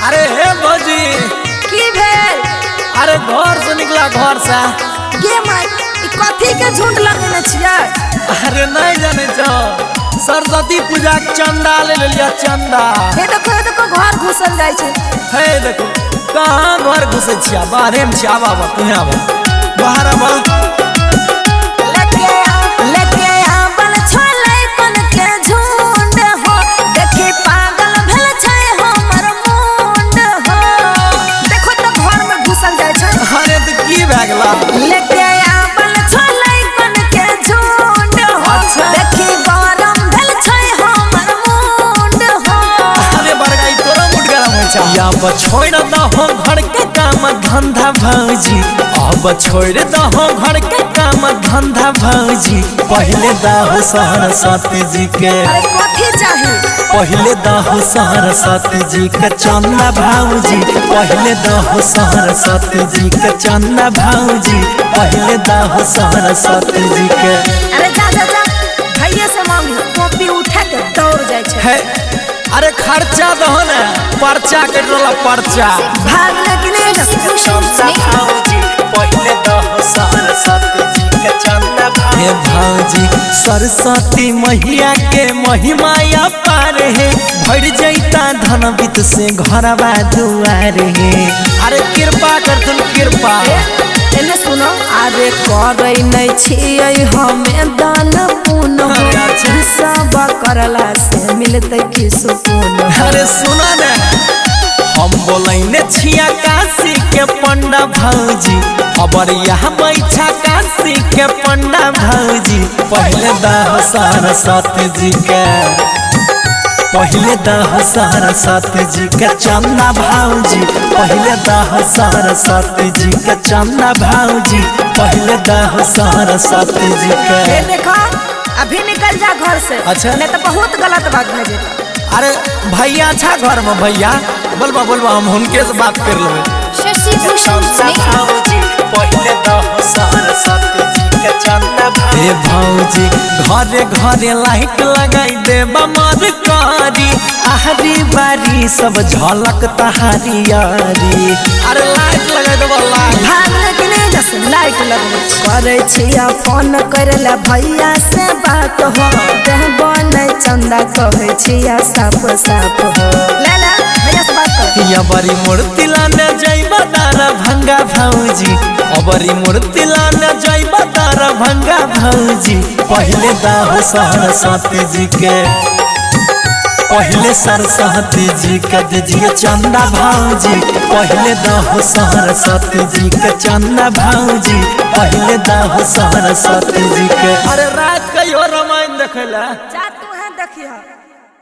अरे हे भौजी की भेल? अरे घर से निकला घर से गे माई ई कथी के झुंड लगेने छियै? अरे नहीं जाने छो सरस्वती पूजा के चंदा ले लिया चंदा। हे देखो घर घुसल जाय छै। हे देखो कहाँ घर घुसे छिया बाहरे में छिया बाबा तू यहाँ बाहर आबा लेके आबल छले कोन के झुंड हो देखी पागल भेल छै हमर मुंड हो। देखो तो घर में घुसल जाय छै। अरे तो की भए गेला? लेके आबल छले कोन के झुंड हो देखी गरम भेल छै हमर मुंड हो। अरे बरगाई तोरा मुंड गरम होय छै। अब छोड़ दहो घर के काम धंधा भौजी अब छोड़ दहो घर के काम धंधा भौजी पहले दहो सरस्वती जी के। अरे कथी चाही? पहले दहो सरस्वती जी के चंदा भौजी पहले दहो सरस्वती जी के चंदा भौजी पहले दहो सरस्वती जी के। अरे जा भैया से मांगी कॉपी उठा के दौड़ जाय छै। है अरे खर्चा दहो ना पर्चा कटला पर्चा भागने के लिए पहले दहो सरस्वती जी के चंदा हे भौजी सरस्वती मैया के महिमा अपार है भर जैता धन वित्त से घरवा दुआर है। अरे कृपा कर तुम कृपा एने सुनो अरे करे नै छियै हमें दान पुण्य सब करला से मिलते की सुकून। अरे सुना ना हम बोलैने छिया काशी के पंडा भौजी अबर यहाँ बैठा काशी के पंडा भौजी पहले दहो सरस्वती जी के पहले दहो सरस्वती जी के चंदा भौजी पहले दहो सरस्वती जी के चंदा भौजी पहले दहो सरस्वती जी के। ये देखो अभी निकल जा घर से। अच्छा नहीं तो बहुत गलत बात हो जाएगा। अरे भैया अच्छा घर में भैया बोलबा हम उनके से बात कर लेबे। शशि भूषण पहले दहो सरस्वती जी के चंदा हे भौजी घरे घरे लाइट लगाई देबा मर कारी आहरी बारी सब झलक तहारी यारी। अरे लाइट लगाई देबा लाइट भागने के लिए जस लाइट लगबै करे छिया फोन करला भैया से बात हो देह बनै चंदा कहै छिया साफ साफ हो। ले ले भैया से बात कर। या बड़ी मूर्ति लाने जाइबा तारा भंगा भौजी अबरी मूर्ति लाने जाइबा तारा भंगा भौजी पहले दहो सरस्वती जी के पहले सरस्वती जी के दीजिए चंदा भौजी पहले दहो सरस्वती जी के चंदा भौजी पहले दहो सरस्वती जी के। अरे रात का यो रामायण देखेला जा तू है देखिया।